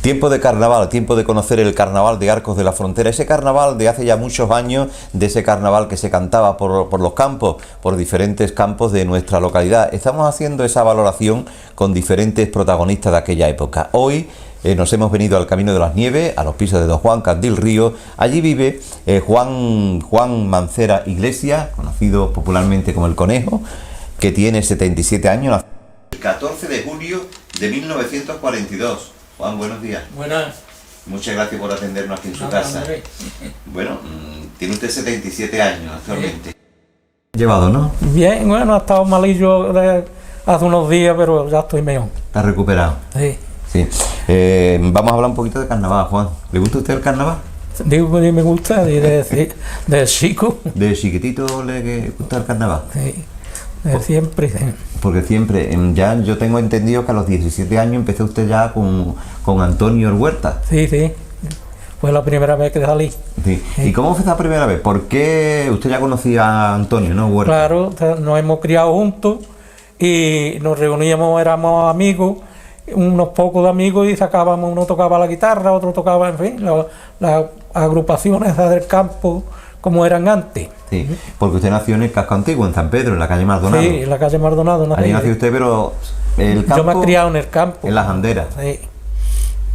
Tiempo de carnaval, tiempo de conocer el carnaval de Arcos de la Frontera, ese carnaval de hace ya muchos años, de ese carnaval que se cantaba por los campos, por diferentes campos de nuestra localidad. Estamos haciendo esa valoración con diferentes protagonistas de aquella época. Hoy nos hemos venido al Camino de las Nieves, a los pisos de Don Juan Candil Río. Allí vive Juan Mancera Iglesias, conocido popularmente como El Conejo, que tiene 77 años. El 14 de julio de 1942. Juan, buenos días. Buenas. Muchas gracias por atendernos aquí en su casa. Bueno, tiene usted 77 años actualmente. Sí. Llevado, ¿no? Bien, bueno, ha estado malillo hace unos días, pero ya estoy mejor. ¿Está recuperado? Sí. Sí. Vamos a hablar un poquito de carnaval, Juan. ¿Le gusta a usted el carnaval? Digo que me gusta, de chico. ¿De chiquitito le gusta el carnaval? Sí, de siempre. Sí. Porque siempre, ya yo tengo entendido que a los 17 años empezó usted ya con Antonio el Huerta. Sí, sí. Fue la primera vez que salí. Sí. Sí. ¿Y cómo fue esa primera vez? ¿Por qué usted ya conocía a Antonio, no, Huerta? Claro, nos hemos criado juntos y nos reuníamos, éramos amigos, unos pocos de amigos, y sacábamos, uno tocaba la guitarra, otro tocaba, en fin, las agrupaciones del campo como eran antes. Sí, porque usted nació en el casco antiguo, en San Pedro, en la calle Maldonado. Sí, en la calle Maldonado. Ahí nació usted, pero el campo... Yo me he criado en el campo. En las Anderas. Sí.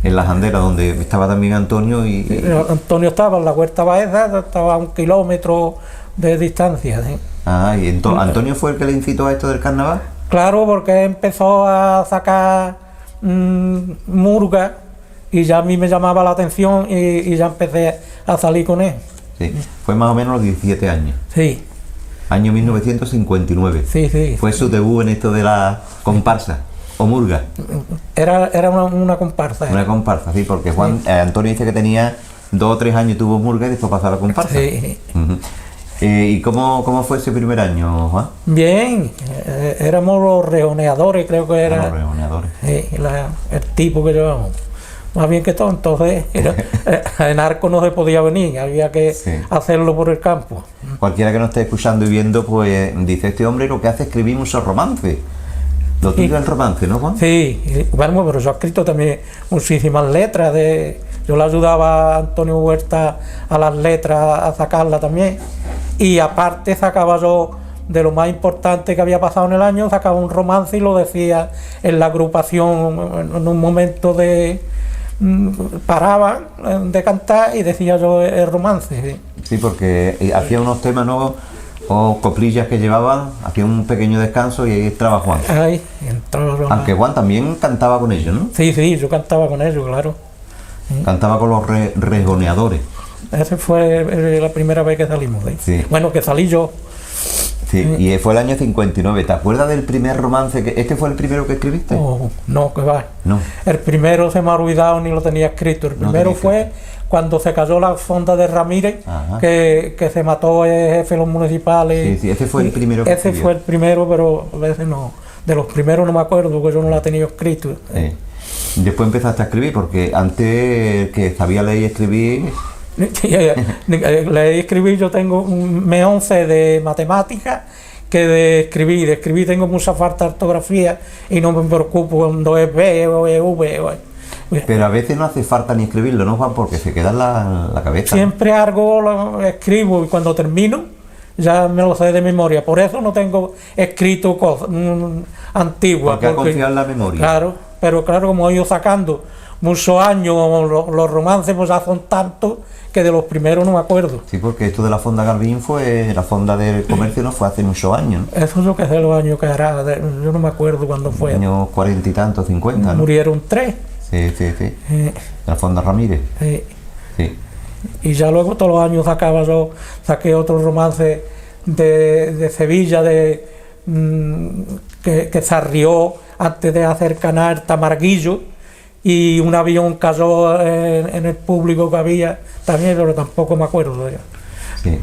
En las Anderas, donde estaba también Antonio y... Antonio estaba en la Huerta Baeza, estaba a 1 kilómetro de distancia. ¿Sí? Ah, y entonces, ¿Antonio fue el que le incitó a esto del carnaval? Claro, porque empezó a sacar murga y ya a mí me llamaba la atención y ya empecé a salir con él. Sí, fue más o menos a los 17 años. Sí. Año 1959. Sí, sí. Fue su debut en esto de la comparsa o murga. Era una comparsa. Una comparsa, sí, porque Juan, Sí. Antonio dice que tenía 2 o 3 años tuvo murga y después pasó a la comparsa. Sí. Uh-huh. ¿Y cómo fue ese primer año, Juan? Bien, éramos los rejoneadores, creo que era. Los rejoneadores. Sí, el tipo que llevamos. Más bien que todo, entonces en Arco no se podía venir, había que hacerlo por el campo. Cualquiera que nos esté escuchando y viendo, pues dice, este hombre lo que hace es escribir muchos romances. Lo tuyo es el romance, ¿no, Juan? Sí, bueno, pero yo he escrito también muchísimas letras. Yo le ayudaba a Antonio Huerta a las letras, a sacarlas también. Y aparte sacaba yo, de lo más importante que había pasado en el año, sacaba un romance y lo decía en la agrupación en un momento paraba de cantar y decía yo el romance. Sí, sí, porque hacía unos temas nuevos o coplillas que llevaban, hacía un pequeño descanso y ahí entraba Juan. Ahí entraba Juan. Aunque Juan también cantaba con ellos, ¿no? Sí, yo cantaba con ellos, claro. Cantaba con los rejoneadores. Esa fue la primera vez que salimos. Sí. Bueno, que salí yo. Sí, y fue el año 59. ¿Te acuerdas del primer romance? ¿Este fue el primero que escribiste? No, que va. No. El primero se me ha olvidado, ni lo tenía escrito. El primero fue cuando se cayó la fonda de Ramírez, que se mató el jefe de los municipales. Sí, ese fue el primero que Ese fue el primero, pero a veces no. De los primeros no me acuerdo, porque yo no lo he tenido escrito. Sí. Después empezaste a escribir, porque antes que sabía leer y escribir... Leer y escribir, yo tengo un M11 de matemáticas que de escribir tengo mucha falta de ortografía y no me preocupo cuando es B o es V. Pero a veces no hace falta ni escribirlo, ¿no, Juan? Porque se queda en la cabeza. Siempre algo lo escribo y cuando termino ya me lo sé de memoria. Por eso no tengo escrito cosas antiguas. Porque ha confiado en la memoria. Claro, pero claro, como he ido sacando muchos años, los romances pues ya son tantos que de los primeros no me acuerdo. Sí, porque esto de la Fonda Garbín la Fonda del Comercio no fue hace muchos años, ¿no? Eso es lo que sé los años que hará, yo no me acuerdo cuándo fue. Años 40 y tantos, 50, ¿no? Murieron 3. Sí. La Fonda Ramírez. Sí. Y ya luego todos los años saqué otro romance de Sevilla, que se arrió antes de hacer Canal Tamarguillo, y un avión cayó en el público que había también, pero tampoco me acuerdo ya. Sí.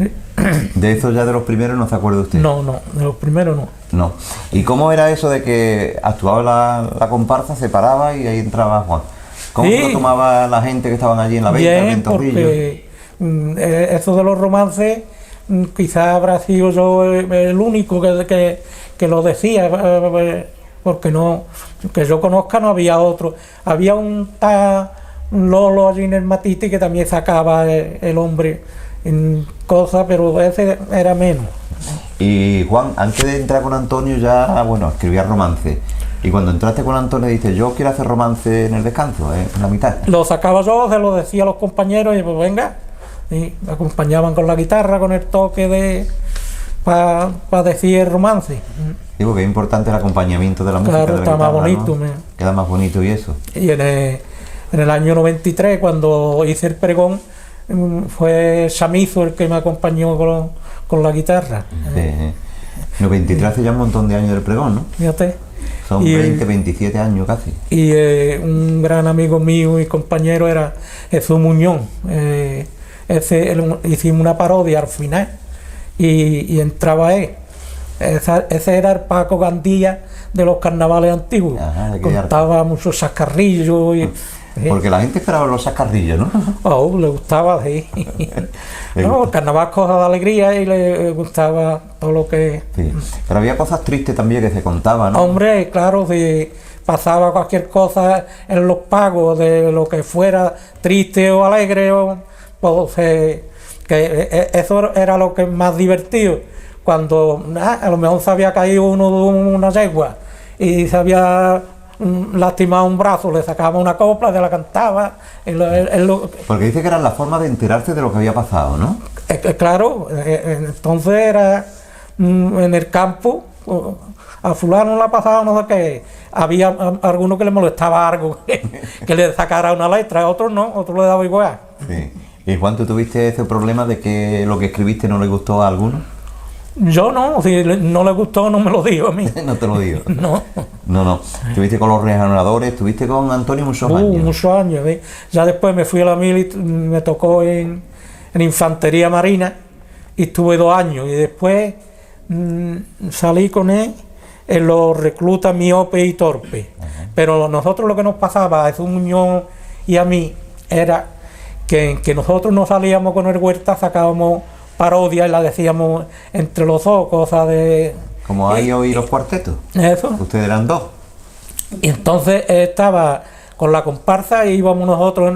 ¿De eso ya de los primeros no se acuerda usted? No, de los primeros no. No. ¿Y cómo era eso de que actuaba la comparsa, se paraba y ahí entraba Juan? ¿Cómo lo tomaba la gente que estaban allí en la venta? Bien, porque eso de los romances, quizás habrá sido yo el único que lo decía. porque no, que yo conozca no había otro. Había un Lolo allí en el Matiti que también sacaba el hombre en cosas, pero ese era menos. Y Juan, antes de entrar con Antonio ya, bueno, escribía romance. Y cuando entraste con Antonio dices, yo quiero hacer romance en el descanso, en la mitad. Lo sacaba yo, se lo decía a los compañeros y pues venga. Y me acompañaban con la guitarra, con el toque para decir el romance. Digo que es importante el acompañamiento de la música. Claro, de la está guitarra, más bonito. ¿no? Queda más bonito y eso. Y en el año 93, cuando hice el pregón, fue Chamizo el que me acompañó con la guitarra. 93 hace ya un montón de años del pregón, ¿no? Fíjate. Son 20, 27 años casi. Y un gran amigo mío y compañero era Jesús Muñoz. Hicimos una parodia al final y entraba él. Ese era el Paco Gandía de los carnavales antiguos. Ajá, contaba muchos sacarrillos. Porque la gente esperaba los sacarrillos, ¿no? Oh, le gustaba, sí. No, el carnaval cosas de alegría y le gustaba todo lo que... Sí. Pero había cosas tristes también que se contaban, ¿no? Hombre, claro, si pasaba cualquier cosa en los pagos de lo que fuera triste o alegre, pues que eso era lo que más divertido. Cuando a lo mejor se había caído uno de una yegua y se había lastimado un brazo, le sacaba una copla, se la cantaba. Porque dice que era la forma de enterarse de lo que había pasado, ¿no? Claro, entonces era en el campo, a fulano le ha pasado no sé qué, había alguno que le molestaba algo, que le sacara una letra, otros no, otros le daba igual. Sí. ¿Y Juan, tú tuviste ese problema de que lo que escribiste no le gustó a alguno? Yo no, si no le gustó no me lo dijo a mí. No te lo digo. No. No. Estuviste con los reanudadores, estuviste con Antonio muchos años. Muchos años, ¿sí? Ya después me fui a la mili, me tocó en Infantería Marina y estuve 2 años y después salí con él en los reclutas miope y torpe. Pero nosotros lo que nos pasaba a Jesús Muñoz y a mí era que nosotros no salíamos con el Huerta, sacábamos parodia y la decíamos entre los dos, cosas de... Como hay hoy los cuartetos. Eso. Ustedes eran 2. Y entonces estaba con la comparsa y íbamos nosotros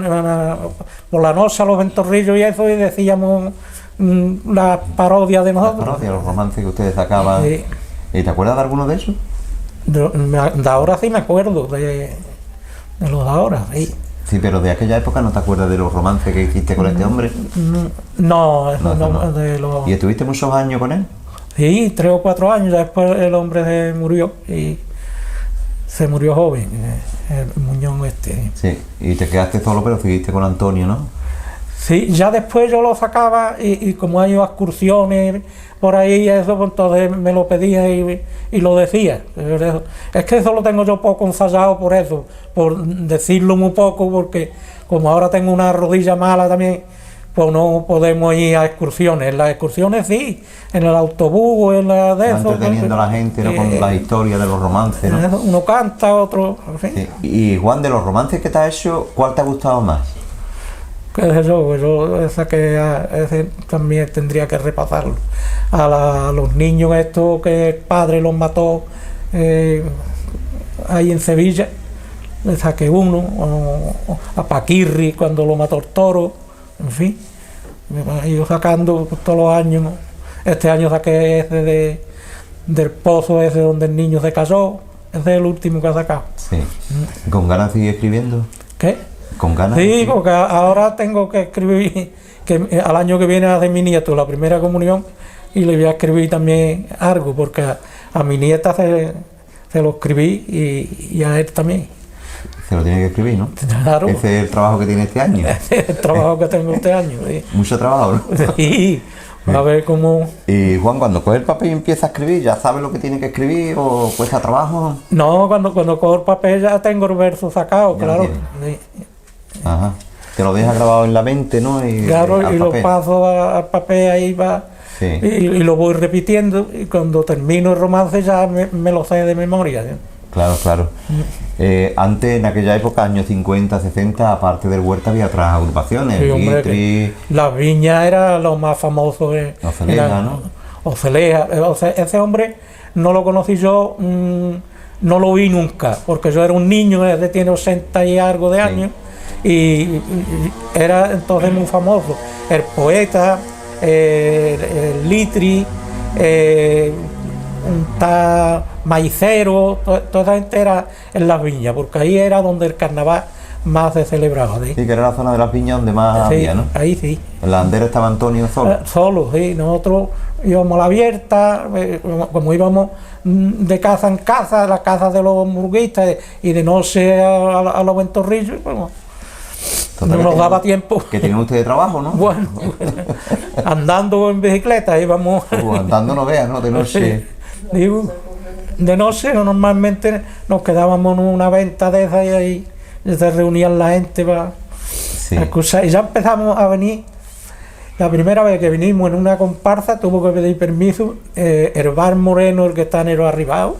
por la noche a los ventorrillos y eso y decíamos la parodia de nosotros. La parodia, los romances que ustedes sacaban. Sí. ¿Y te acuerdas de alguno de esos? De ahora sí me acuerdo, de los de ahora, sí. Sí, pero de aquella época no te acuerdas de los romances que hiciste con este hombre. No. De los... ¿Y estuviste muchos años con él? Sí, 3 o 4 años, ya después el hombre se murió y se murió joven, el Muñoz este. Sí, y te quedaste solo pero seguiste con Antonio, ¿no? Sí, ya después yo lo sacaba y como hay excursiones por ahí y eso, pues entonces me lo pedía y lo decía. Es que eso lo tengo yo poco ensayado por eso, por decirlo muy poco, porque como ahora tengo una rodilla mala también, pues no podemos ir a excursiones. En las excursiones sí, en el autobús o en la de eso. Entreteniendo a la gente, ¿no? Con las historias de los romances, ¿no? Uno canta, otro... En fin. Sí. Y Juan, de los romances que te has hecho, ¿cuál te ha gustado más? ¿Qué es eso? Ese también tendría que repasarlo. A los niños estos que el padre los mató ahí en Sevilla, le saqué uno, a Paquirri cuando lo mató el toro, en fin, me he ido sacando todos los años, ¿no? Este año saqué ese del pozo ese donde el niño se casó, ese es el último que ha sacado. Sí. ¿Con ganas de seguir escribiendo? ¿Qué? ¿Con ganas? Sí, porque ahora tengo que escribir, que al año que viene hace mi nieto la primera comunión y le voy a escribir también algo, porque a mi nieta se lo escribí y a él también. Se lo tiene que escribir, ¿no? Claro. Ese es el trabajo que tiene este año. Ese es el trabajo que tengo este año. Sí. Mucho trabajo, ¿no? Sí, a ver cómo... Y Juan, cuando coge el papel y empieza a escribir, ¿ya sabe lo que tiene que escribir o cuesta trabajo? No, cuando cojo el papel ya tengo el verso sacado, ya claro. Ajá. Te lo dejas grabado en la mente, ¿no? Y, claro, y lo paso al papel, ahí va. Sí. Y lo voy repitiendo y cuando termino el romance ya me lo sé de memoria. ¿Sí? Claro. Antes, en aquella época, años 50, 60, aparte del Huerta había otras agrupaciones. Sí, hombre, Las Viñas era lo más famoso. Oceleja, ¿no? Oceleja. O sea, ese hombre no lo conocí yo no lo vi nunca, porque yo era un niño, tiene 80 y algo de años, y era entonces muy famoso. El poeta, el litri, un tal maicero, toda esa gente era en las viñas, porque ahí era donde el carnaval más se celebraba. Sí, que era la zona de las viñas donde más había, ¿no? Ahí sí. En la andera estaba Antonio solo. Solo, sí. Nosotros íbamos a la abierta, como íbamos de casa en casa, a la casa de los murguistas y de noche a los ventorrillos, bueno, no nos daba tiempo. Que tienen ustedes trabajo, ¿no? Bueno, andando en bicicleta íbamos. Andando no veas, ¿no? De noche. Digo, de noche normalmente nos quedábamos en una venta de esas y ahí se reunían la gente para escuchar. Y ya empezamos a venir. La primera vez que vinimos en una comparsa tuvo que pedir permiso. El bar Moreno, el que está en el Arribao,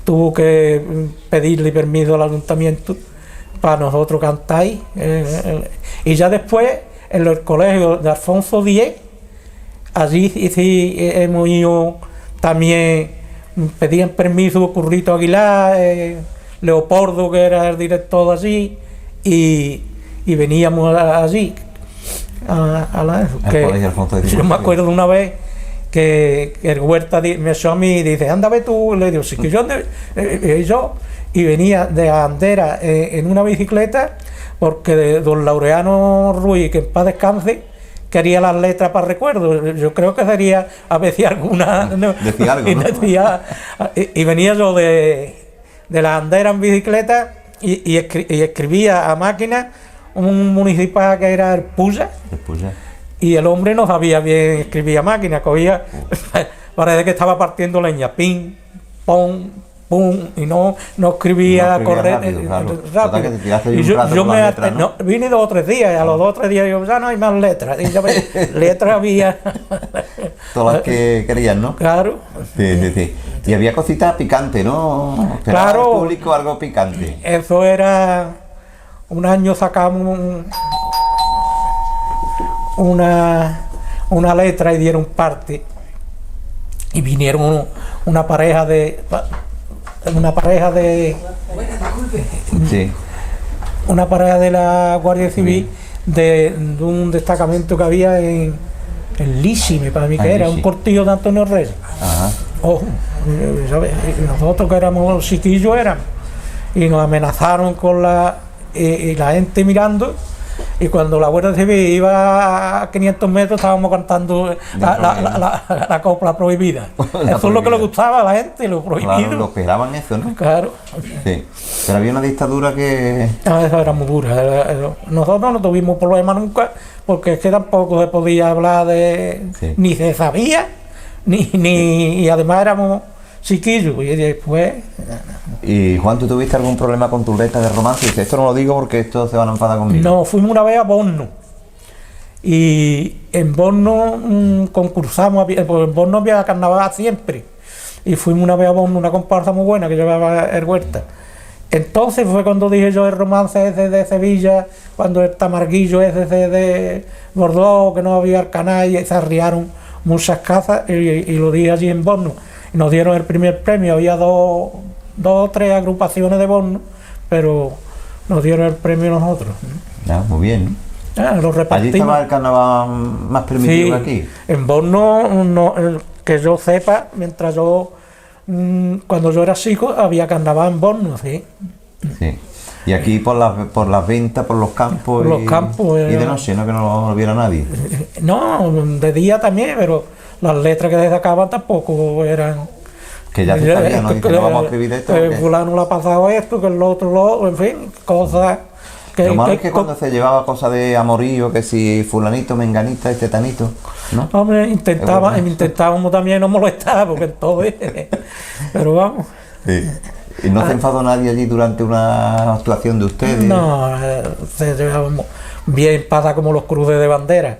tuvo que pedirle permiso al ayuntamiento para nosotros cantar ahí. Y ya después en el colegio de Alfonso X, allí sí hemos ido también, pedían permiso Currito Aguilar, Leopoldo, que era el director de allí, y veníamos allí. Yo me acuerdo una vez que el Huerta me echó a mí y dice, anda ve tú, le digo, sí que yo, y venía de Andera en una bicicleta, porque don Laureano Ruiz, que en paz descanse, quería las letras para recuerdo. Yo creo que sería a veces alguna. Decía algo, ¿no? Y venía yo de la Andera en bicicleta y escribía a máquina un municipal que era el Puya. Y el hombre no sabía bien escribir a máquina, cogía, parece que estaba partiendo leña, pim, pom, pum, y no escribía rápido. Y yo vine 2 o 3 días, y a los 2 o 3 días yo, ya no hay más letras, y ya letras había. Todas las que querían, ¿no? Claro. Sí. Y había cositas picantes, ¿no? Claro. Al público algo picante. Eso era. Un año sacamos una letra y dieron parte, y vinieron una pareja de la Guardia Civil de un destacamento que había en Lisi, me parece que era un cortillo de Antonio Reyes. Nosotros que éramos chiquillos y nos amenazaron con la gente mirando, y cuando la Guardia Civil iba a 500 metros estábamos cantando la copla prohibida. Eso es lo que le gustaba a la gente, lo prohibido. Claro, lo esperaban eso, ¿no? Claro. Sí. Pero había una dictadura que... Eso era muy dura. Nosotros no tuvimos problemas nunca, porque es que tampoco se podía hablar ni se sabía, y además éramos chiquillos, y después... ¿Y Juan, tú tuviste algún problema con tu letra de romance? Y dices, esto no lo digo porque esto se van a enfadar conmigo. No, fuimos una vez a Borno, y en Borno concursamos, porque en Borno había carnaval siempre, y fuimos una vez a Borno, una comparsa muy buena que llevaba el Huerta. Entonces fue cuando dije yo el romance ese de Sevilla, cuando el tamarguillo ese de Bordeaux, que no había el canal, y se arriaron muchas casas, y lo dije allí en Borno. Y nos dieron el primer premio, había dos o 3 agrupaciones de Borno, pero nos dieron el premio nosotros. Muy bien. Lo repartimos. ¿Allí estaba el carnaval más permitido que aquí? En Borno, no, que yo sepa, mientras cuando yo era chico, había carnaval en Borno, sí. Y aquí por las ventas, por los campos, y de noche, ¿no? Que no lo viera nadie. No, de día también, pero las letras que se sacaban tampoco eran... Que ya se sabía, ¿no? Dice, no vamos a escribir esto. Fulano le ha pasado esto, que el otro, en fin, cosas... Lo malo es que cuando se llevaba cosas de amorío, que si fulanito, menganita, este tanito, ¿no? Hombre, intentábamos también no molestar, porque entonces... pero vamos... Sí. ¿Y no se enfadó nadie allí durante una actuación de ustedes? No, se llevábamos bien pasa como los cruces de bandera.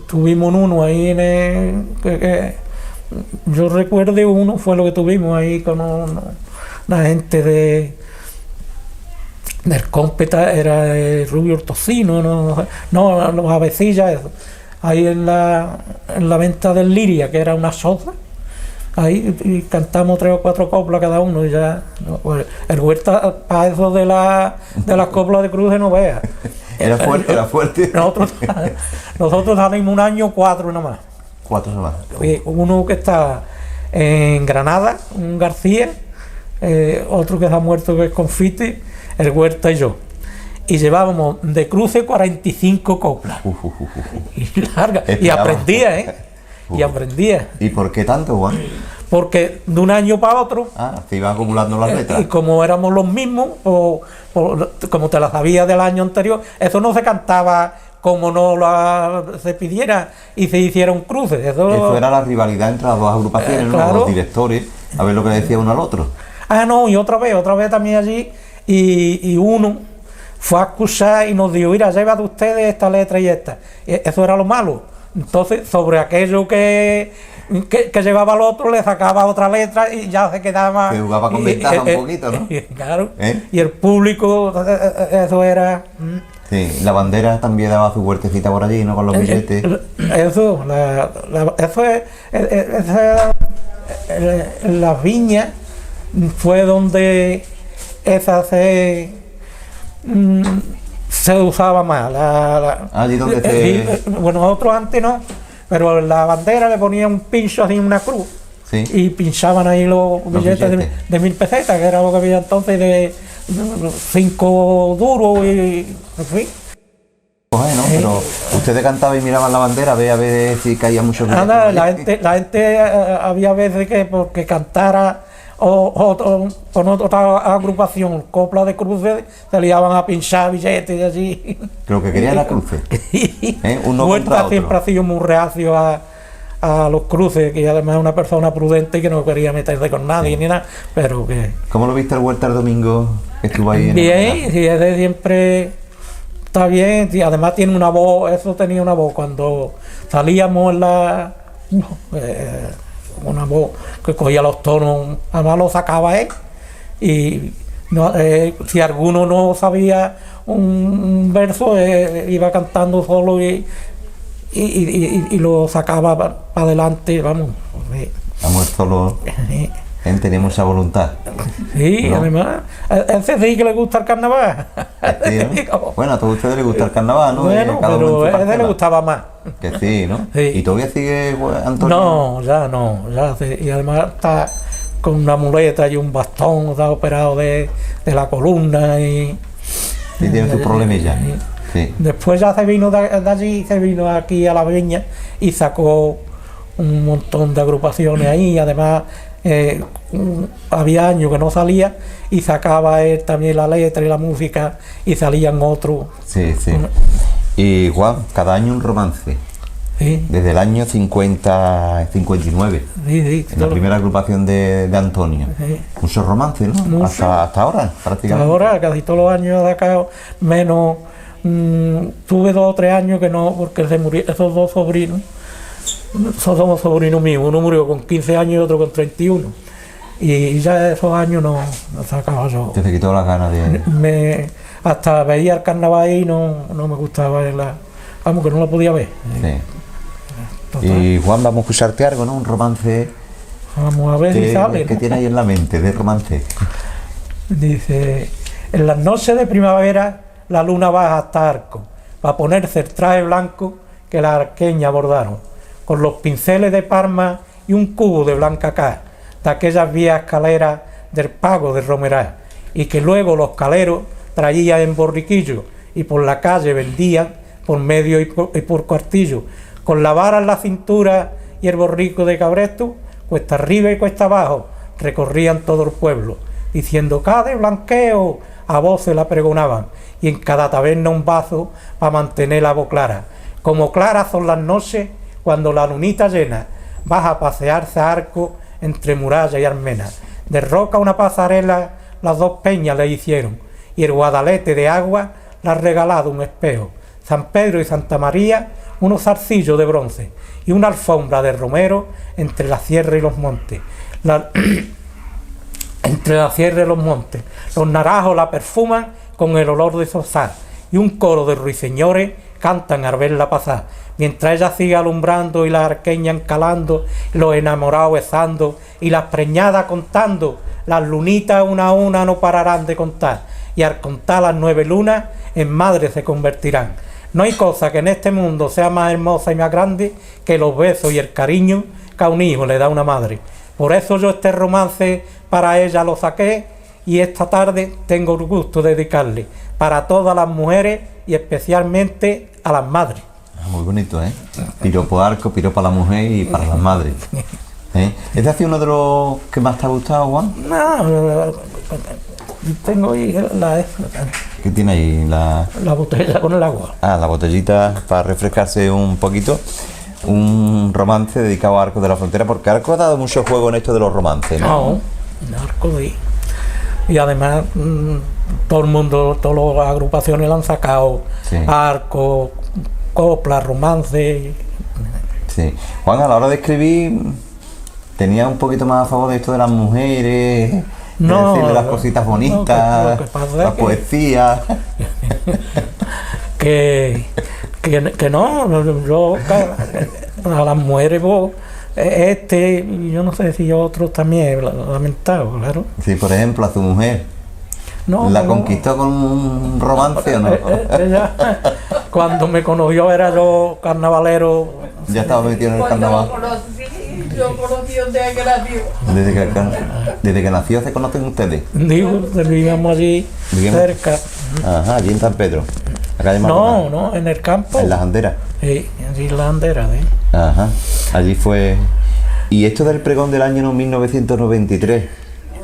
Tuvimos uno ahí yo recuerdo uno, fue lo que tuvimos ahí con una gente del Cómpeta, era Rubio Ortocino, no los Avecillas, ahí en la venta del Liria, que era una soda, ahí y cantamos 3 o 4 coplas cada uno y ya. No, pues, el Huerta, para eso de las coplas de cruce no vea. Era fuerte, era fuerte. Nosotros salimos un año 4 nada más. 4 semanas. Uno que está en Granada, un García, otro que se ha muerto que es Confite, el Huerta y yo. Y llevábamos de cruce 45 coplas. Y larga. Y aprendía, Y aprendía. ¿Y por qué tanto, Juan? Porque de un año para otro. Se iban acumulando las letras. Y como éramos los mismos, como te las sabías del año anterior, eso no se cantaba como no se pidiera y se hiciera un cruce. Eso era la rivalidad entre las dos agrupaciones, ¿no? Claro. Los directores, a ver lo que le decía uno al otro. No, y otra vez también allí, y uno fue a acusar y nos dijo, mira, lleva de ustedes esta letra y esta. Eso era lo malo. Entonces, sobre aquello que llevaba el otro, le sacaba otra letra y ya se quedaba... Se jugaba con ventaja un poquito, ¿no? Claro. Y el público, eso era... Sí, la bandera también daba su huertecita por allí, ¿no? Con los billetes. Eso es... las viñas fue donde esa se usaba más. Allí donde se... Bueno, nosotros antes no, pero la bandera le ponían un pincho así en una cruz. Sí. Y pinchaban ahí los billetes de 1000 pesetas, que era lo que había entonces, de 5 duros y en fin. Bueno, pero ustedes cantaban y miraban la bandera, a ver si caía mucho billetes. La gente había veces que porque cantara con otra agrupación, copla de cruces, se liaban a pinchar billetes y allí. Lo que quería era cruces. Uno Huerta siempre ha sido muy reacio a los cruces, que además es una persona prudente y que no quería meterse con nadie ni nada, pero que... ¿Cómo lo viste el Huerta el domingo que estuvo ahí? Bien, sí, ese siempre está bien, y además tiene una voz, eso tenía una voz, cuando salíamos en la... una voz que cogía los tonos, además lo sacaba él, y no, si alguno no sabía un verso, iba cantando solo y lo sacaba para adelante, vamos. Vamos, solo tenemos esa voluntad. Sí, ¿no? Además, ese sí que le gusta el carnaval. Sí, ¿no? Bueno, a todos ustedes les gusta el carnaval, ¿no? Bueno, pero a ese le gustaba más. Que sí, ¿no? Sí. ¿Y todavía sigue Antonio? No, ya y además está con una muleta y un bastón, está operado de la columna y tiene sus problemillas. Sí. Después ya se vino de allí, se vino aquí a la Viña y sacó un montón de agrupaciones ahí, además había años que no salía y sacaba él también la letra y la música y salían otros. Sí. Y Juan, cada año un romance. Sí. Desde el año 59. Sí, en la primera agrupación de Antonio. Sí. Muchos romances, ¿no? Mucho. Hasta ahora, prácticamente. Hasta ahora, casi todos los años ha sacado menos. Tuve 2 o 3 años que no, porque se murieron esos 2 sobrinos. Esos 2 sobrinos míos, uno murió con 15 años y otro con 31. Y ya esos años no sacaba yo. Te quitó las ganas de... Hasta veía el carnaval y no me gustaba vamos, que no lo podía ver. Sí. Y Juan, vamos a escucharte algo, ¿no? Un romance. Vamos a ver si sale. ¿Qué tiene ahí en la mente de romance? Dice: en las noches de primavera la luna baja hasta Arco, para ponerse el traje blanco que las arqueñas bordaron, con los pinceles de Parma y un cubo de blanca cal, de aquellas vías escaleras del pago de Romeral, y que luego los caleros traían en borriquillo y por la calle vendían por medio y por cuartillo, con la vara en la cintura y el borrico de cabresto, cuesta arriba y cuesta abajo, recorrían todo el pueblo, diciendo cada blanqueo, a voces la pregonaban, y en cada taberna un vaso para mantener la voz clara. Como claras son las noches cuando la lunita llena baja a pasearse a Arco entre muralla y almena. De roca una pasarela las 2 peñas le hicieron, y el guadalete de agua le ha regalado un espejo. San Pedro y Santa María unos zarcillos de bronce y una alfombra de romero entre la sierra y los montes. Entre la sierra y los montes. Los naranjos la perfuman con el olor de Sosá y un coro de ruiseñores cantan al verla pasar, mientras ella sigue alumbrando y las arqueñas calando, los enamorados besando y las preñadas contando, las lunitas una a una no pararán de contar, y al contar las 9 lunas en madres se convertirán. No hay cosa que en este mundo sea más hermosa y más grande que los besos y el cariño que a un hijo le da una madre. Por eso yo este romance para ella lo saqué, y esta tarde tengo el gusto de dedicarle para todas las mujeres y especialmente a las madres. Muy bonito, ¿eh? Piropo Arco, piropo a la mujer y para las madres. ¿Este ha sido uno de los que más te ha gustado, Juan? No, tengo ahí ¿Qué tiene ahí? La botella con el agua. Ah, la botellita para refrescarse un poquito. Un romance dedicado a Arcos de la Frontera, porque Arcos ha dado mucho juego en esto de los romances, ¿no? No, Arcos sí. Y además todo el mundo, todas las agrupaciones le han sacado Arcos, coplas, romances. Sí. Juan, a la hora de escribir, ¿tenía un poquito más a favor de esto de las mujeres? No, decirle las cositas bonitas, la poesía. que no, yo a las mujeres y yo no sé si otros también lamentado, claro. Sí, por ejemplo, a su mujer. ¿La conquistó con un romance o no? Ella, cuando me conoció era yo carnavalero. Ya estaba metido en el carnaval. Yo conocí desde que nació. Desde que nació se conocen ustedes. Digo, vivíamos allí cerca. Ajá, allí en San Pedro. No, en el campo. En las Anderas. Sí, allí en las Anderas, ¿eh? Ajá, allí fue. ¿Y esto del pregón del año 1993?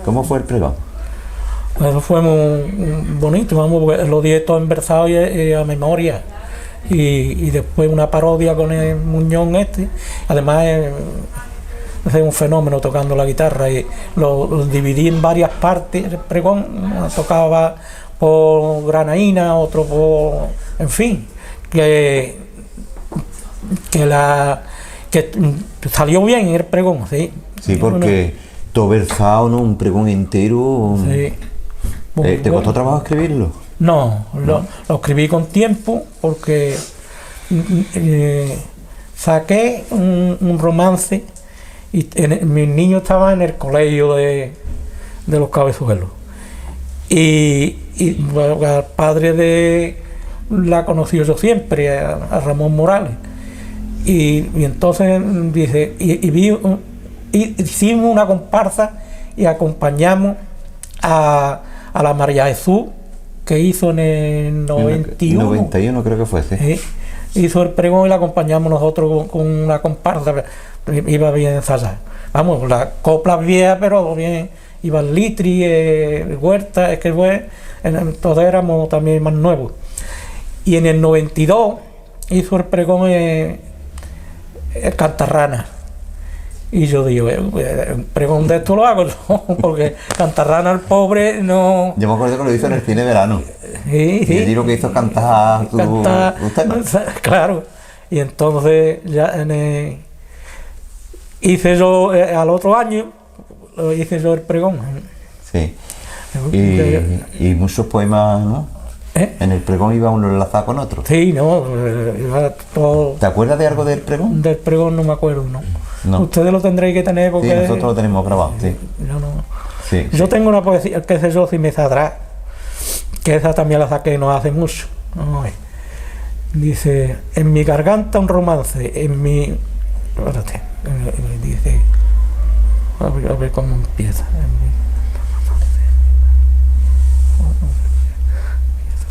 ¿Cómo fue el pregón? Eso fue muy bonito, vamos, lo di todo en versado y a memoria. Y después una parodia con el Muñón este. Además es un fenómeno tocando la guitarra, y lo dividí en varias partes. El pregón tocaba por Granaína, otro por, en fin, que salió bien el pregón, sí. Sí, porque todo versado, ¿no? Un pregón entero. Sí. ¿Te costó trabajo escribirlo? No, lo escribí con tiempo, porque saqué un romance y mis niños estaban en el colegio de los Cabezuelos, y bueno, al padre de la conocí yo siempre, a Ramón Morales, y entonces dice, hicimos una comparsa y acompañamos a la María Jesús, que hizo en el 91. 91 creo que fue, sí. Hizo el pregón y la acompañamos nosotros con una comparsa, iba bien ensayada. Vamos, la copla vieja, pero bien, iba el Litri, Huerta, es que fue, todos éramos también más nuevos. Y en el 92 hizo el pregón Cantarrana. Y yo digo, un pregón de esto lo hago yo, porque Cantarrana el pobre no. Yo me acuerdo que lo hizo en el cine verano. Sí. Y lo que hizo cantar usted. Claro. Y entonces ya hice yo al otro año, hice yo el pregón. Sí. Y muchos poemas, ¿no? En el pregón iba uno enlazado con otro. Sí, no, iba todo. ¿Te acuerdas de algo del pregón? Del pregón no me acuerdo, no. Ustedes lo tendréis que tener porque. Sí, nosotros lo tenemos grabado, sí. Yo no. Sí, yo tengo una poesía, qué sé yo, si me saldrá, que esa también la saqué no hace mucho. Dice, en mi garganta un romance, en mi. Espérate, dice. A ver cómo empieza.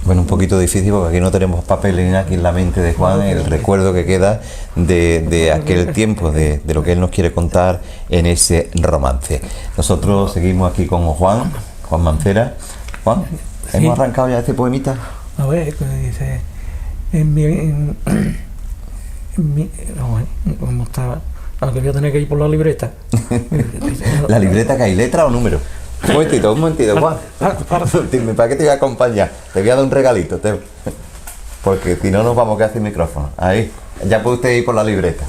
Bueno, un poquito difícil porque aquí no tenemos papeles aquí en la mente de Juan, el recuerdo que queda de aquel tiempo, de lo que él nos quiere contar en ese romance. Nosotros seguimos aquí con Juan Mancera. Juan, ¿hemos arrancado ya este poemita? A ver, dice, ¿cómo estaba? Aunque voy a tener que ir por la libreta. ¿La libreta que hay letra o número? Un momentito, Juan. ¿Para qué te voy a acompañar? Te voy a dar un regalito, porque si no nos vamos a quedar sin micrófono. Ahí, ya puede usted ir por la libreta.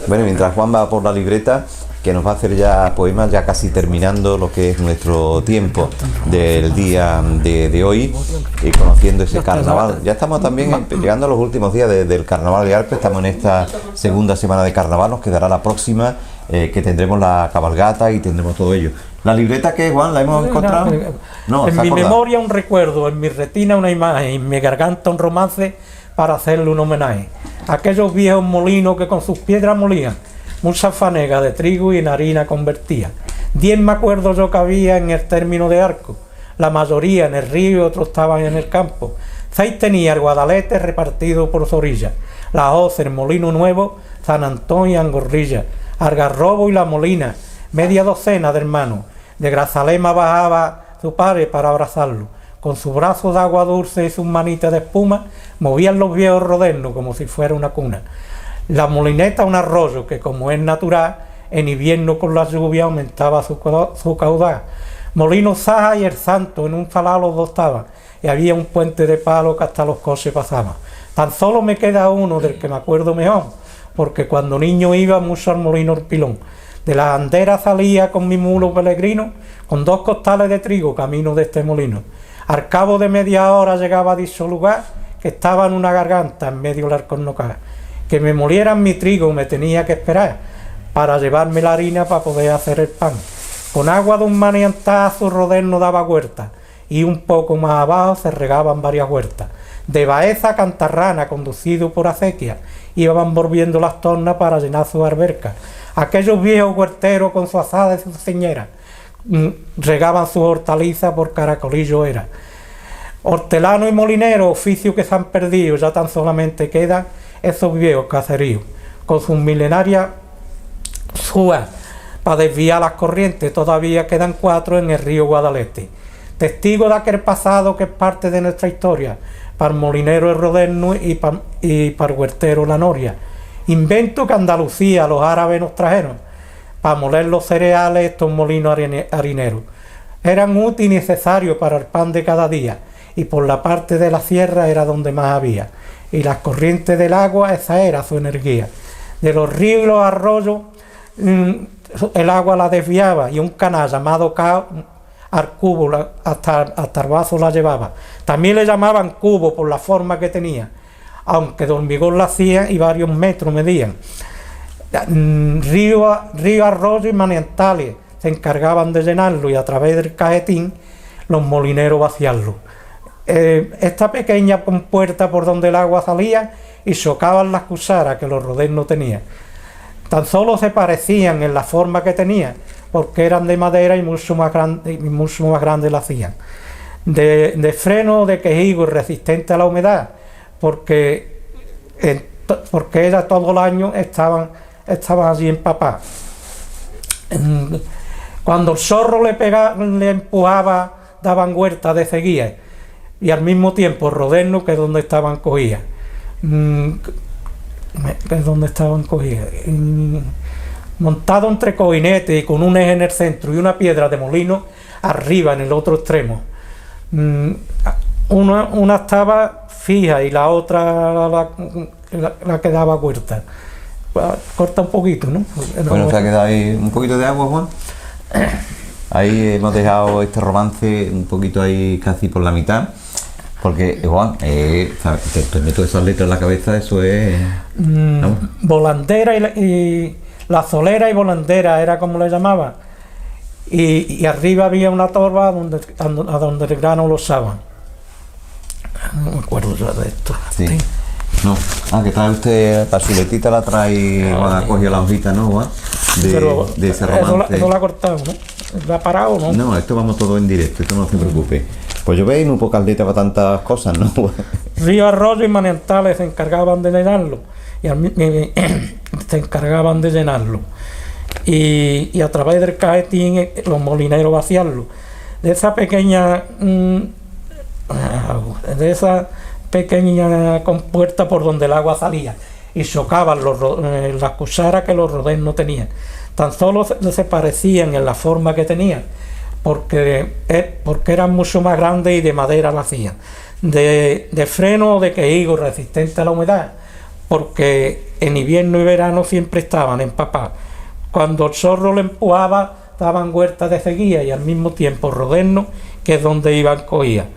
Bueno, mientras Juan va por la libreta, que nos va a hacer ya poemas, ya casi terminando lo que es nuestro tiempo del día de hoy, y conociendo ese carnaval. Ya estamos también llegando a los últimos días del carnaval de Arco, estamos en esta segunda semana de carnaval, nos quedará la próxima, que tendremos la cabalgata y tendremos todo ello. ¿La libreta qué, Juan? ¿La hemos encontrado? No, en mi memoria un recuerdo, en mi retina una imagen, en mi garganta un romance para hacerle un homenaje. Aquellos viejos molinos que con sus piedras molían muchas fanegas de trigo y en harina convertían. 10 me acuerdo yo que había en el término de Arco, la mayoría en el río y otros estaban en el campo. 6 tenía el Guadalete repartido por su orilla, la Hoz, el Molino Nuevo, San Antonio y Angorrilla, Algarrobo y La Molina, media docena de hermanos. De Grazalema bajaba su padre para abrazarlo, con sus brazos de agua dulce y sus manitas de espuma, movían los viejos rodernos como si fuera una cuna. La molineta un arroyo que, como es natural, en invierno con la lluvia aumentaba su caudal. Molino Saja y el Santo, en un salado los dos estaban, y había un puente de palo que hasta los coches pasaban. Tan solo me queda uno del que me acuerdo mejor, porque cuando niño iba mucho al molino El Pilón. De la andera salía con mi mulo peregrino, con 2 costales de trigo camino de este molino. Al cabo de media hora llegaba a dicho lugar, que estaba en una garganta en medio del Alcornocar. Que me molieran mi trigo me tenía que esperar para llevarme la harina para poder hacer el pan. Con agua de un maniantazo roderno daba huerta, y un poco más abajo se regaban varias huertas. De Baeza a Cantarrana, conducido por acequia, iban volviendo las tornas para llenar sus albercas. Aquellos viejos huerteros con su azada y su ceñera regaban sus hortalizas por caracolillo era. Hortelano y molinero, oficio que se han perdido, ya tan solamente quedan esos viejos caseríos, con sus milenarias súas para desviar las corrientes. Todavía quedan 4 en el río Guadalete, testigo de aquel pasado que es parte de nuestra historia, para el molinero el roderno y para el huertero la noria. Invento que Andalucía los árabes nos trajeron, para moler los cereales estos molinos harineros. Eran útiles y necesarios para el pan de cada día, y por la parte de la sierra era donde más había, y las corrientes del agua, esa era su energía. De los ríos y los arroyos el agua la desviaba, y un canal llamado al cubo hasta el vaso la llevaba. También le llamaban cubo por la forma que tenía, aunque de hormigón la hacían y varios metros medían. Río, arroyo y manantiales se encargaban de llenarlo, y a través del cajetín los molineros vaciarlo. Esta pequeña compuerta por donde el agua salía y chocaban las cucharas que los rodernos tenían. Tan solo se parecían en la forma que tenían, porque eran de madera y mucho más grande la hacían. De freno de quejigo y resistente a la humedad, porque era todo el año estaban allí empapadas. Cuando el zorro le empujaba, daban huerta de seguía, y al mismo tiempo roderno, que es donde estaban cogidas. Montado entre cojinetes y con un eje en el centro y una piedra de molino arriba en el otro extremo. Una estaba fija y la otra la que daba huerta. Corta un poquito, ¿no? Bueno, se ha quedado ahí un poquito de agua, Juan. Ahí hemos dejado este romance un poquito ahí casi por la mitad. Porque, Juan, te meto esas letras en la cabeza, eso es... Volandera y la solera y volandera era como le llamaban. Y arriba había una torba a donde el grano lo usaban. No me acuerdo yo de esto. Sí. No. Que trae usted, la chuletita la trae, Juan ha cogido la hojita, ¿no, Juan? De ese romance. Eso la ha cortado, ¿no? ¿La ha parado, no? No, esto vamos todo en directo, esto no se preocupe. Pues yo veis, muy pocas letras para tantas cosas, ¿no? Río, arroyo y manantiales se encargaban de llenarlo. Y a través del cajetín los molineros vaciarlo. De esa pequeña compuerta por donde el agua salía, y chocaban las cucharas que los rodernos tenían. Tan solo se parecían en la forma que tenían, porque eran mucho más grandes y de madera la hacían. De freno o de quejigo resistente a la humedad, porque en invierno y verano siempre estaban empapados. Cuando el zorro le empujaba, daban huertas de seguía y al mismo tiempo rodernos, que es donde iban cogía.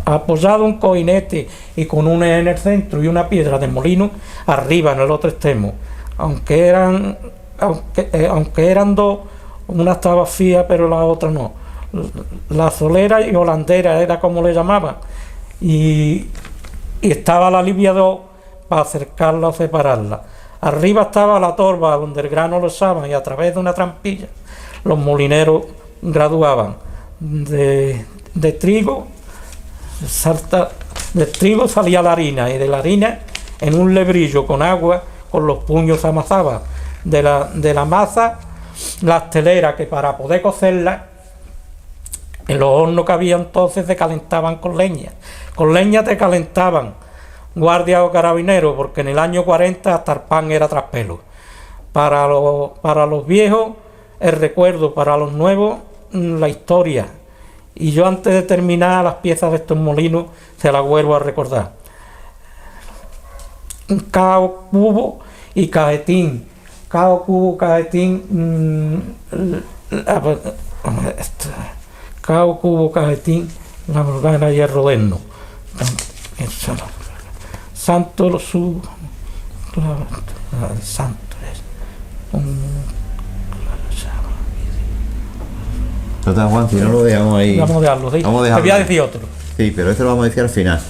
Apoyado un coinete y con una en el centro y una piedra de molino arriba en el otro extremo. Aunque eran dos, una estaba fía pero la otra no. La solera y holandera era como le llamaban. Y estaba la aliviador para acercarla o separarla. Arriba estaba la torba donde el grano lo echaban y a través de una trampilla los molineros graduaban de trigo. Del trigo salía la harina y de la harina en un lebrillo con agua con los puños se amasaba. De la masa las teleras que para poder cocerla en los hornos que había entonces se calentaban con leña. Con leña te calentaban guardia o carabinero, porque en el año 40 hasta el pan era traspelo. Para los viejos el recuerdo, para los nuevos la historia. Y yo antes de terminar las piezas de estos molinos se las vuelvo a recordar. Cao, cubo y cajetín. Cao, cubo, cajetín. Cao, cubo, cajetín. La morgana y el roderno. Santo lo subo. Santo es. Total, Juan, si no lo dejamos ahí. Vamos a dejarlo, sí. Vamos a dejarlo. Te voy a decir otro. Sí, pero esto lo vamos a decir al final.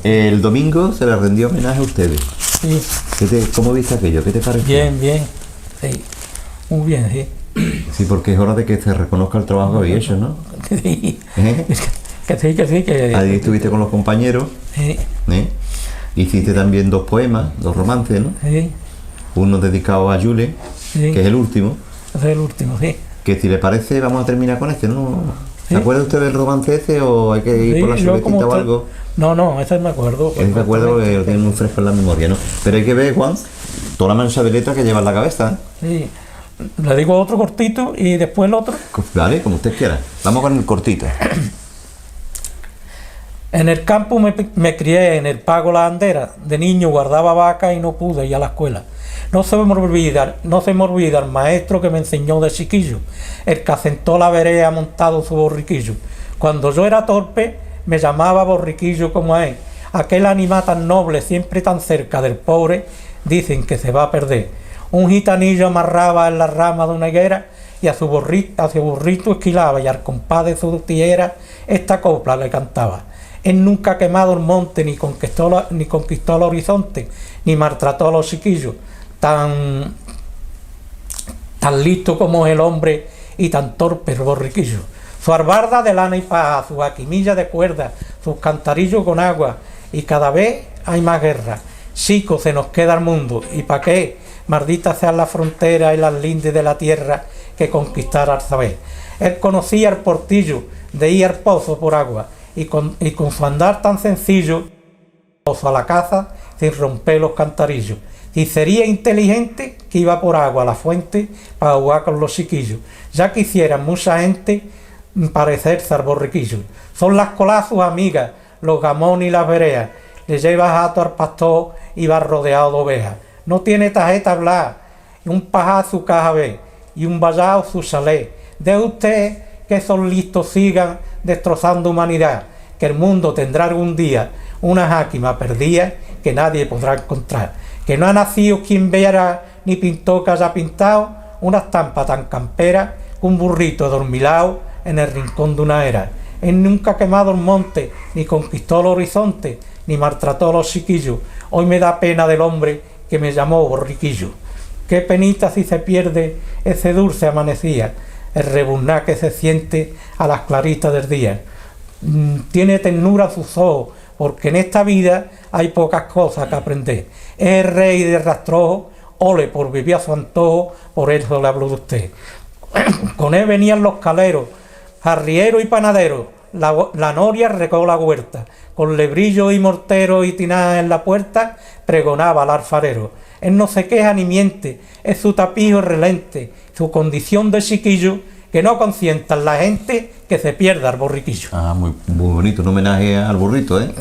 El domingo se le rendió homenaje a ustedes. Sí. ¿Cómo viste aquello? ¿Qué te pareció? Bien, bien. Sí. Muy bien, sí. Sí, porque es hora de que se reconozca el trabajo que habéis hecho, ¿no? Sí. ¿Eh? Que sí. Ahí estuviste con los compañeros. Sí. Hiciste también 2 poemas, 2 romances, ¿no? Sí. Uno dedicado a Yule, Sí. que es el último. Ese es el último, sí. Que si le parece, vamos a terminar con este, ¿no? Sí. ¿Se acuerda usted del romance ese o hay que ir por la yo como chuletita o usted- algo? No, ese me acuerdo. Es de acuerdo porque lo tiene muy fresco en la memoria, ¿no? Pero hay que ver, Juan, toda la mancha de letra que lleva en la cabeza. Sí. Le digo otro cortito y después el otro. Vale, como usted quiera. Vamos con el cortito. En el campo me crié, en el pago la andera. De niño guardaba vacas y no pude ir a la escuela. No se me olvida el maestro que me enseñó de chiquillo, el que asentó la vereda montado su borriquillo. Cuando yo era torpe, me llamaba borriquillo como a él. Aquel animal tan noble, siempre tan cerca del pobre, dicen que se va a perder. Un gitanillo amarraba en la rama de una higuera y a su burrito esquilaba y al compás de su tijera esta copla le cantaba. Él nunca ha quemado el monte, ni conquistó el horizonte, ni maltrató a los chiquillos. Tan listo como es el hombre y tan torpe el borriquillo. Su albarda de lana y paja, su aquimilla de cuerda, sus cantarillos con agua, y cada vez hay más guerra. Chico, se nos queda el mundo, y pa' qué, malditas sean las fronteras y las lindes de la tierra que conquistar al saber. Él conocía el portillo de ir al pozo por agua, y con su andar tan sencillo, pozo a la caza sin romper los cantarillos. Y sería inteligente que iba por agua a la fuente para jugar con los chiquillos. Ya quisieran mucha gente parecerse al borriquillo. Son las colas sus amigas, los gamones y las vereas. Le lleva jato al pastor y va rodeado de ovejas. No tiene tarjeta hablar, un pajar su caja B y un vallado su chalet. De usted que esos listos sigan destrozando humanidad, que el mundo tendrá algún día una jáquima perdida que nadie podrá encontrar. Que no ha nacido quien viera ni pintó que haya pintado una estampa tan campera que un burrito dormilao en el rincón de una era. Él nunca ha quemado el monte, ni conquistó el horizonte, ni maltrató a los chiquillos. Hoy me da pena del hombre que me llamó borriquillo. Qué penita si se pierde ese dulce amanecía, el rebuznar que se siente a las claritas del día. Tiene ternura sus ojos, porque en esta vida hay pocas cosas que aprender. Es el rey de rastrojo, ole por vivir a su antojo, por eso le hablo de usted. Con él venían los caleros, arrieros y panaderos, la noria regó la huerta, con lebrillo y mortero y tinaja en la puerta, pregonaba al alfarero. Él no se queja ni miente, es su tapijo relente, su condición de chiquillo, que no consientan la gente que se pierda el borriquillo. Ah, muy bonito, un homenaje al burrito, ¿eh?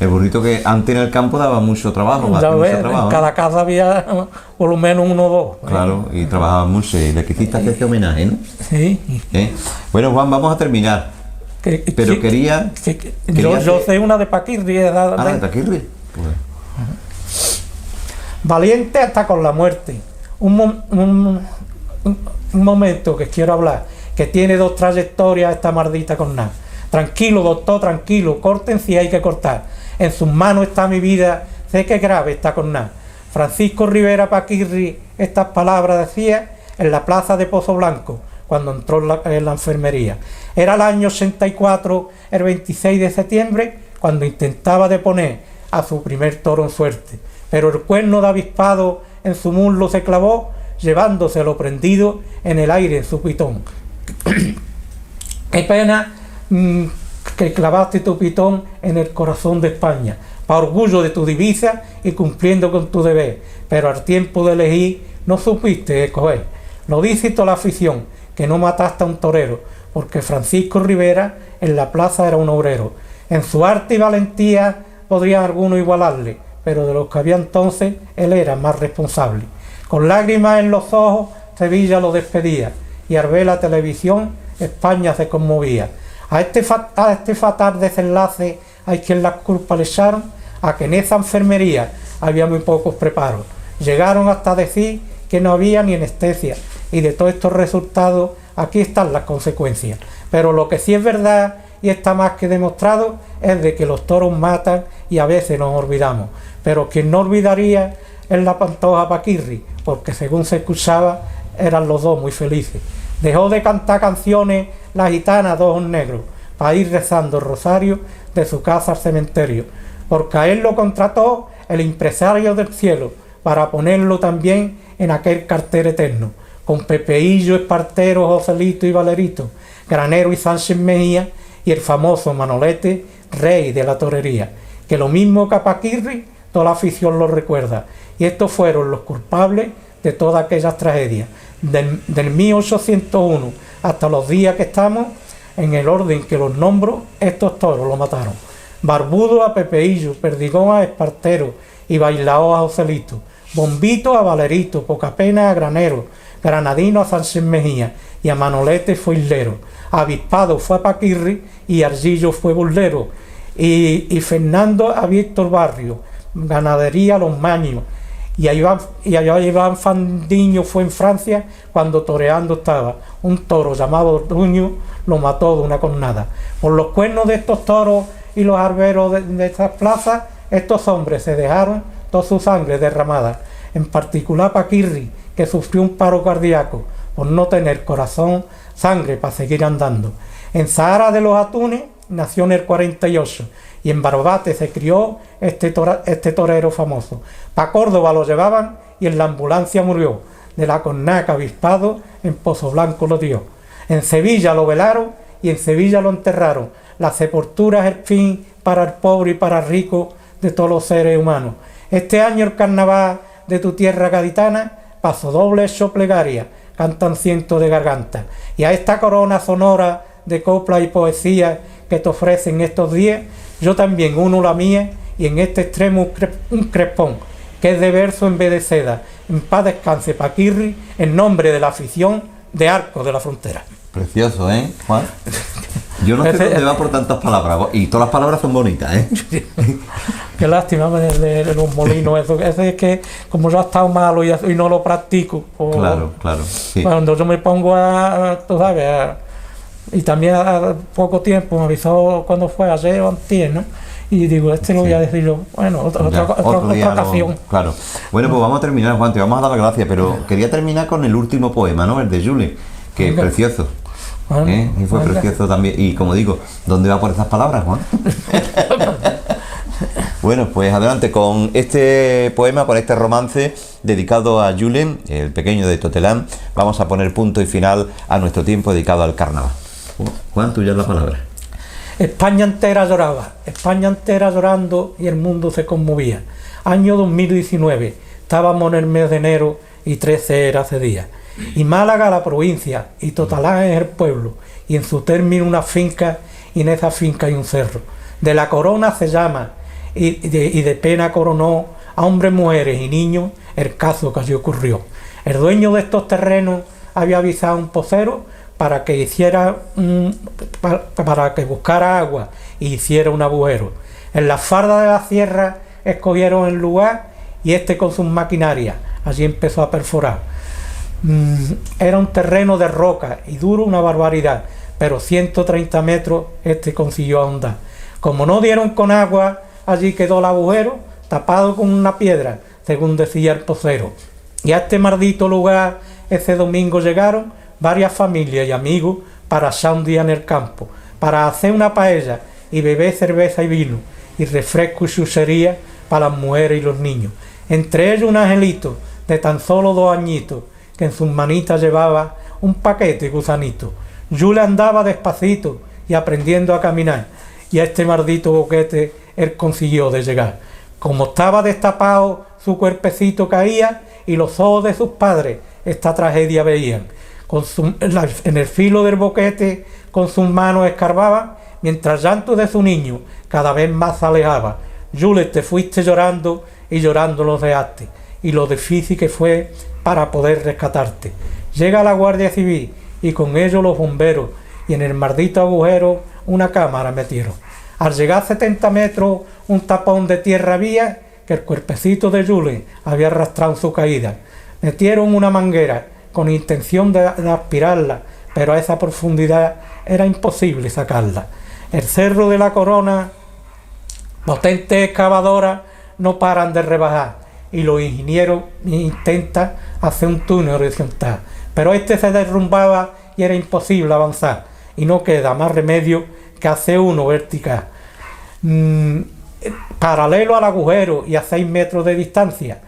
El burrito que antes en el campo daba mucho trabajo. Ya ves, en cada casa había por lo menos uno o dos. Claro, y trabajaban mucho, y le quisiste hacer este homenaje, ¿no? Sí. Bueno, Juan, vamos a terminar. Pero quería yo sé una de Paquirri. ¿De Paquirri? Pues. Valiente hasta con la muerte. Un momento que quiero hablar, que tiene dos trayectorias esta maldita cornada. Tranquilo, doctor, tranquilo, corten si hay que cortar. En sus manos está mi vida, sé que grave está cornada. Francisco Rivera Paquirri estas palabras decía en la plaza de Pozo Blanco, cuando entró en la enfermería. Era el año 64, el 26 de septiembre, cuando intentaba deponer a su primer toro en suerte. Pero el cuerno de avispado en su muslo se clavó, llevándoselo prendido en el aire en su pitón. Qué pena que clavaste tu pitón en el corazón de España, para orgullo de tu divisa y cumpliendo con tu deber, pero al tiempo de elegir no supiste escoger. Lo dice toda la afición, que no mataste a un torero, porque Francisco Rivera en la plaza era un obrero. En su arte y valentía podría alguno igualarle, pero de los que había entonces él era más responsable. Con lágrimas en los ojos Sevilla lo despedía, y al ver la televisión España se conmovía. A este fatal desenlace hay quien las culpas le echaron a que en esa enfermería había muy pocos preparos. Llegaron hasta decir que no había ni anestesia, y de todos estos resultados aquí están las consecuencias. Pero lo que sí es verdad y está más que demostrado es de que los toros matan y a veces nos olvidamos. Pero quien no olvidaría es la Pantoja Paquirri, porque según se escuchaba eran los dos muy felices. Dejó de cantar canciones la gitana de ojos negros para ir rezando el rosario de su casa al cementerio, porque a él lo contrató el empresario del cielo para ponerlo también en aquel cartel eterno, con Pepeillo, Espartero, Joselito y Valerito, Granero y Sánchez Mejía y el famoso Manolete, rey de la torería, que lo mismo que a Paquirri, toda la afición lo recuerda, y estos fueron los culpables de todas aquellas tragedias, del 1801 hasta los días que estamos, en el orden que los nombro, estos toros lo mataron. Barbudo a Pepeillo, Perdigón a Espartero y Bailao a Joselito, Bombito a Valerito, Pocapena a Granero, Granadino a Sánchez Mejía y a Manolete fue Islero, Avispado fue a Paquirri y Argillo fue Burlero, y Fernando a Víctor Barrio, Ganadería a Los Maños, y a Iván Fandiño fue en Francia cuando toreando estaba. Un toro llamado Orduño lo mató de una cornada. Por los cuernos de estos toros y los arberos de estas plazas, estos hombres se dejaron toda su sangre derramada. En particular Paquirri, que sufrió un paro cardíaco por no tener corazón, sangre para seguir andando. En Sahara de los Atunes nació en el 48 y en Barbate se crió este torero famoso. Pa' Córdoba lo llevaban y en la ambulancia murió. De la cornaca avispado en Pozo Blanco lo dio. En Sevilla lo velaron y en Sevilla lo enterraron. La sepultura es el fin para el pobre y para el rico de todos los seres humanos. Este año el carnaval de tu tierra gaditana, paso doble hecho plegaria, cantan cientos de gargantas. Y a esta corona sonora de copla y poesía que te ofrecen estos días, yo también uno la mía, y en este extremo un crespón, que es de verso en vez de seda. En paz descanse Paquirri, en nombre de la afición de Arcos de la Frontera. Precioso, ¿eh, Juan? Yo no sé dónde va por tantas palabras, y todas las palabras son bonitas, ¿eh? Qué lástima de los molinos, eso es que como yo he estado malo y no lo practico. Claro, sí. Cuando yo me pongo tú sabes, y también a poco tiempo me avisó cuando fue ayer o antier, ¿no? Y digo, lo voy a decir yo, bueno, otra ocasión. Claro. Bueno, pues vamos a terminar, Juan, te vamos a dar las gracias, pero quería terminar con el último poema, ¿no? El de Julen, que es precioso. Bueno, y fue precioso también. Y como digo, ¿dónde va por esas palabras, Juan? Bueno, pues adelante con este poema, con este romance dedicado a Julen, el pequeño de Totelán. Vamos a poner punto y final a nuestro tiempo dedicado al carnaval. Juan, tuya es la palabra. España entera lloraba, España entera llorando y el mundo se conmovía. Año 2019, estábamos en el mes de enero y 13 era ese día. y Málaga la provincia, y Totalán es el pueblo, y en su término una finca, y en esa finca hay un cerro. De la corona se llama, y de pena coronó a hombres, mujeres y niños el caso que allí ocurrió. El dueño de estos terrenos había avisado a un pocero para que para que buscara agua y hiciera un agujero. En las fardas de la sierra escogieron el lugar y con sus maquinarias allí empezó a perforar. Era un terreno de roca y duro una barbaridad, pero 130 metros consiguió ahondar. Como no dieron con agua, allí quedó el agujero tapado con una piedra, según decía el pocero. Y a este maldito lugar ese domingo llegaron varias familias y amigos para asar un día en el campo, para hacer una paella y beber cerveza y vino, y refresco y chuchería para las mujeres y los niños. Entre ellos un angelito de tan solo 2 añitos, que en sus manitas llevaba un paquete gusanito. Yule andaba despacito y aprendiendo a caminar, y a este maldito boquete él consiguió de llegar. Como estaba destapado, su cuerpecito caía, y los ojos de sus padres esta tragedia veían. En el filo del boquete con sus manos escarbaba, mientras el llanto de su niño cada vez más se alejaba. Yule, te fuiste llorando y llorando los dejaste, y lo difícil que fue para poder rescatarte. Llega la Guardia Civil y con ellos los bomberos, y en el maldito agujero una cámara metieron. Al llegar a 70 metros un tapón de tierra había, que el cuerpecito de Yule había arrastrado en su caída. Metieron una manguera con intención de aspirarla, pero a esa profundidad era imposible sacarla. El cerro de la Corona, potentes excavadoras no paran de rebajar, y los ingenieros intentan hacer un túnel horizontal, pero se derrumbaba y era imposible avanzar, y no queda más remedio que hacer uno vertical, paralelo al agujero y a 6 metros de distancia,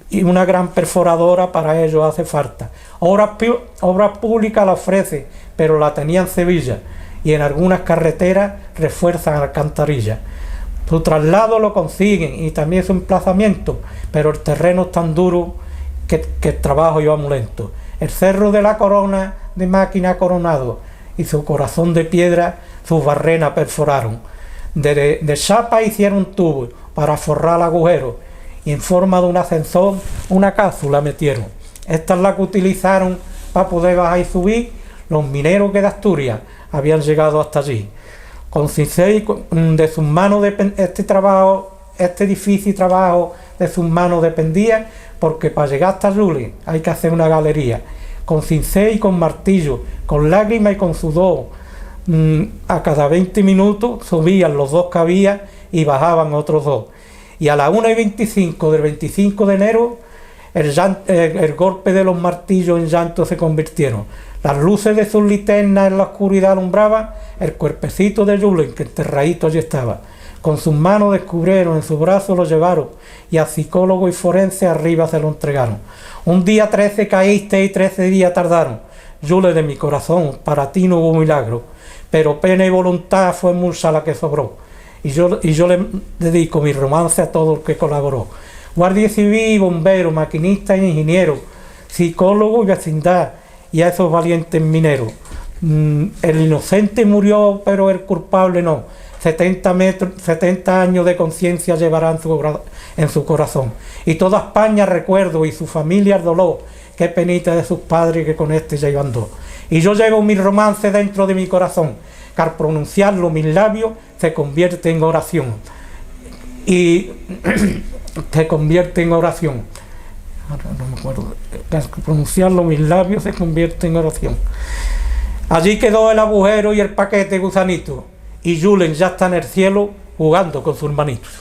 y una gran perforadora para ello hace falta. Obras Públicas la ofrece, pero la tenía en Sevilla, y en algunas carreteras refuerzan alcantarillas. Su traslado lo consiguen y también su emplazamiento, pero el terreno es tan duro que el trabajo iba muy lento. El cerro de la Corona de máquina coronado, y su corazón de piedra sus barrenas perforaron. De chapa hicieron un tubo para forrar el agujero, y en forma de un ascensor una cápsula metieron. Esta es la que utilizaron para poder bajar y subir los mineros que de Asturias habían llegado hasta allí. Con cincel de sus manos este difícil trabajo de sus manos dependía, porque para llegar hasta Yule hay que hacer una galería. Con cincel y con martillo, con lágrimas y con sudor, a cada 20 minutos subían los 2 que había y bajaban otros 2. Y a las 1:25 del 25 de enero el golpe de los martillos en llanto se convirtieron. Las luces de sus linternas en la oscuridad alumbraban el cuerpecito de Yule, que enterradito allí estaba. Con sus manos descubrieron, en sus brazos lo llevaron, y a psicólogo y forense arriba se lo entregaron. Un día 13 caíste y 13 días tardaron. Yule de mi corazón, para ti no hubo milagro, pero pena y voluntad fue mucha la que sobró. Y yo le dedico mi romance a todo el que colaboró. Guardia Civil, bombero, maquinista e ingeniero, psicólogo y vecindad, y a esos valientes mineros. El inocente murió, pero el culpable no. 70 años de conciencia llevará en su corazón. Y toda España recuerdo, y su familia el dolor. Qué penita de sus padres que con ya iban 2. Y yo llevo mi romance dentro de mi corazón, que al pronunciarlo mis labios se convierte en oración. Y se convierte en oración. No me acuerdo. Al pronunciarlo mis labios se convierte en oración. Allí quedó el agujero y el paquete gusanito, y Julen ya está en el cielo jugando con sus hermanitos.